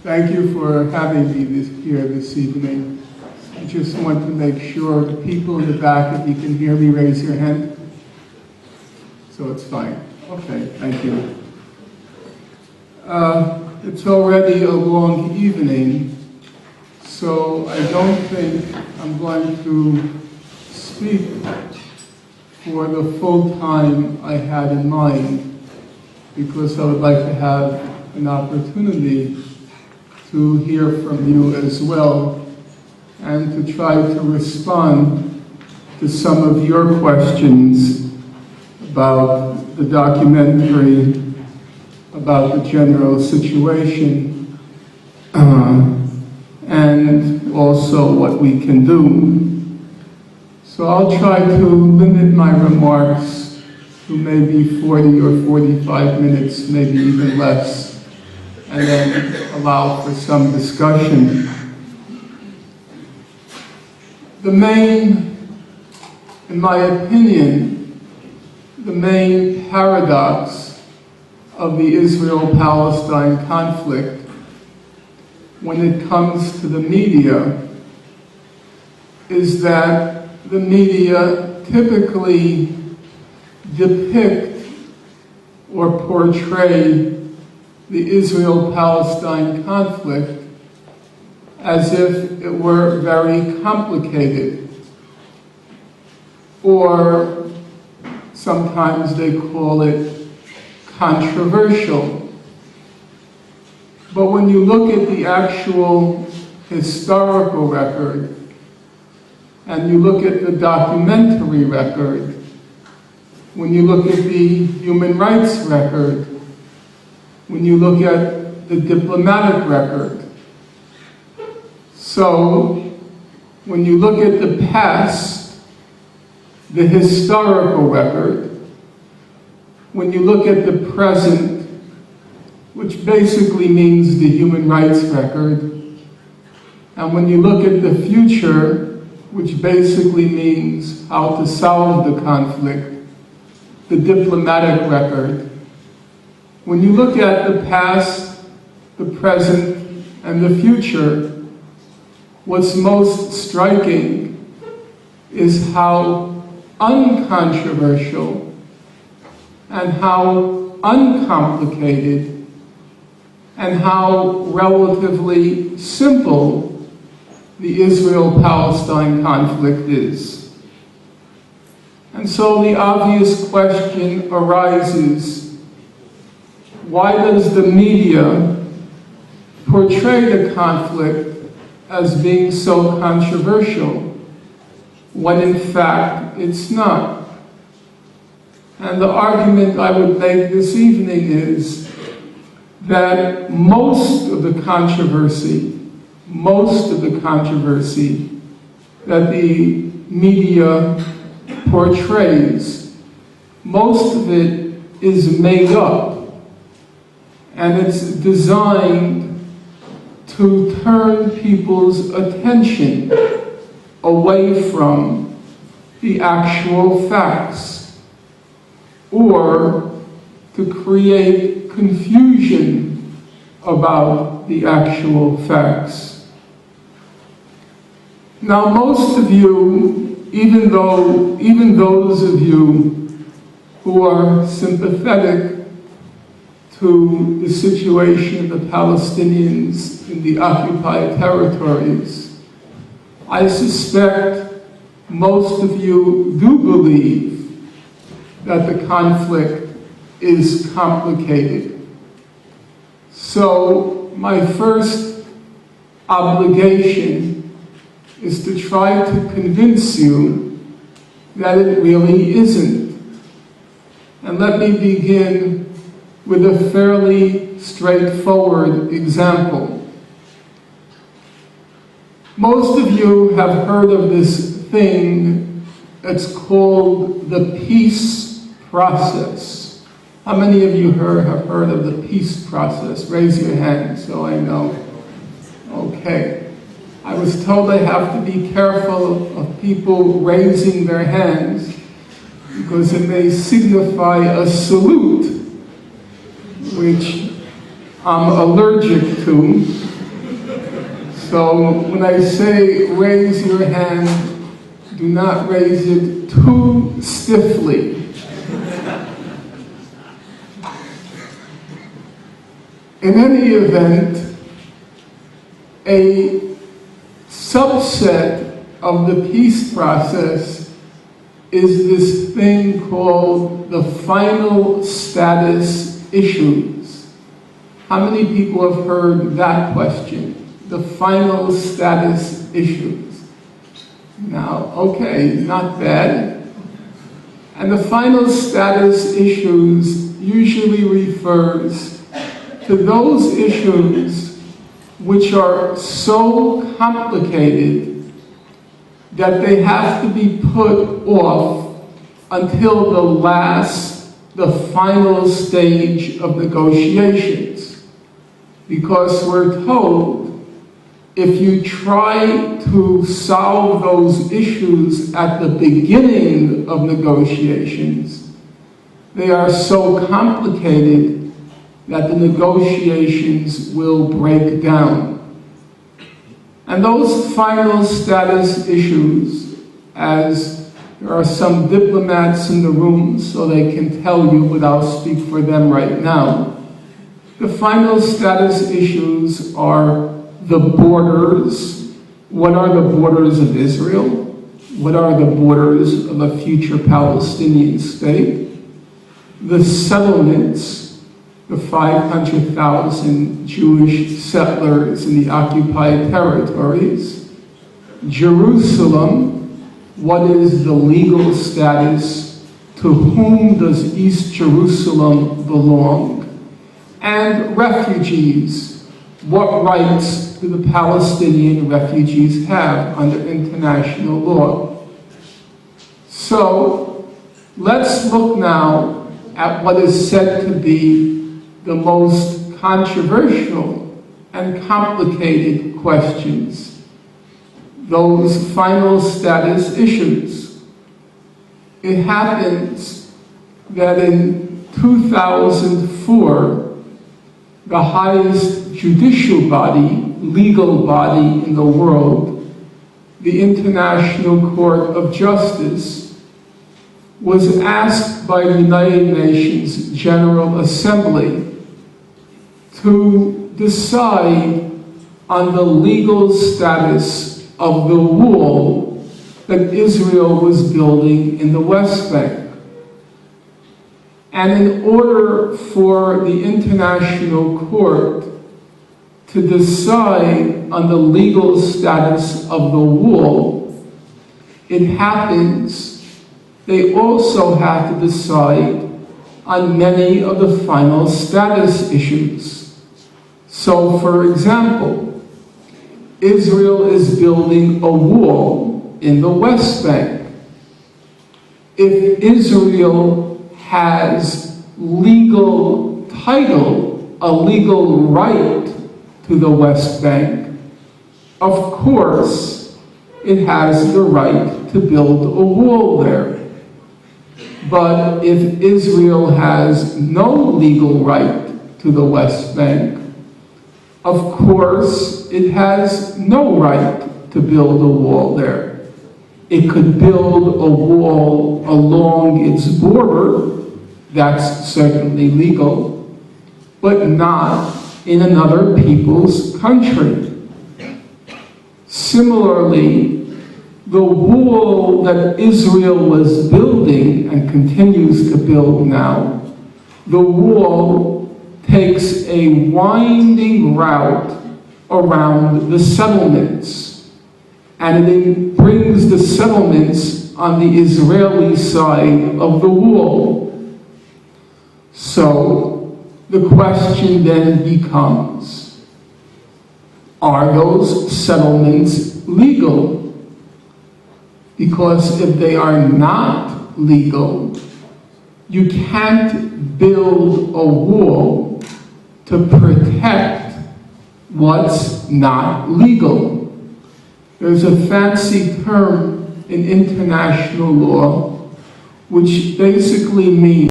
Thank you for having me here this evening. I just want to make sure the people in the back, if you can hear me, raise your hand. So it's fine. Okay, thank you. It's already a long evening, so I don't think I'm going to speak for the full time I had in mind, because I would like to have an opportunity to hear from you as well, and to try to respond to some of your questions about the documentary, about the general situation, and also what we can do. So I'll try to limit my remarks to maybe 40 or 45 minutes, maybe even less, and then allow for some discussion. The main, in my opinion, the main paradox of the Israel-Palestine conflict when it comes to the media is that the media typically depict or portray the Israel-Palestine conflict as if it were very complicated, or sometimes they call it controversial. But when you look at the actual historical record, and you look at the documentary record, when you look at the human rights record, when you look at the diplomatic record, so when you look at the past, the historical record, when you look at the present, which basically means the human rights record, and when you look at the future, which basically means how to solve the conflict, the diplomatic record, when you look at the past, the present, and the future, what's most striking is how uncontroversial and how uncomplicated and how relatively simple the Israel-Palestine conflict is. And so the obvious question arises, why does the media portray the conflict as being so controversial when in fact it's not? And the argument I would make this evening is that most of the controversy that the media portrays, most of it is made up, and it's designed to turn people's attention away from the actual facts, or to create confusion about the actual facts. Now, most of you, even those of you who are sympathetic to the situation of the Palestinians in the occupied territories, I suspect most of you do believe that the conflict is complicated. So my first obligation is to try to convince you that it really isn't. And let me begin with a fairly straightforward example. Most of you have heard of this thing that's called the peace process. How many of you have heard of the peace process? Raise your hand so I know. Okay. I was told I have to be careful of people raising their hands because it may signify a salute, which I'm allergic to. So when I say raise your hand, do not raise it too stiffly. In any event, a subset of the peace process is this thing called the final status issues. How many people have heard that question? The final status issues. Now, okay, not bad. And the final status issues usually refers to those issues which are so complicated that they have to be put off until the final stage of negotiations. Because we're told, if you try to solve those issues at the beginning of negotiations, they are so complicated that the negotiations will break down. And those final status issues, as there are some diplomats in the room so they can tell you, but I'll speak for them right now, the final status issues are the borders. What are the borders of Israel? What are the borders of a future Palestinian state? The settlements, the 500,000 Jewish settlers in the occupied territories. Jerusalem, what is the legal status? To whom does East Jerusalem belong? And refugees, what rights do the Palestinian refugees have under international law? So, let's look now at what is said to be the most controversial and complicated questions, those final status issues. It happens that in 2004, the highest judicial body, legal body in the world, the International Court of Justice, was asked by the United Nations General Assembly to decide on the legal status of the wall that Israel was building in the West Bank. And in order for the International Court to decide on the legal status of the wall, it happens they also have to decide on many of the final status issues. So, for example, Israel is building a wall in the West Bank. If Israel has legal title, a legal right to the West Bank, of course it has the right to build a wall there. But if Israel has no legal right to the West Bank, of course it has no right to build a wall there. It could build a wall along its border, that's certainly legal, but not in another people's country. Similarly, the wall that Israel was building and continues to build now, the wall takes a winding route around the settlements, and it brings the settlements on the Israeli side of the wall. So the question then becomes, are those settlements legal? Because if they are not legal, you can't build a wall to protect what's not legal. There's a fancy term in international law which basically means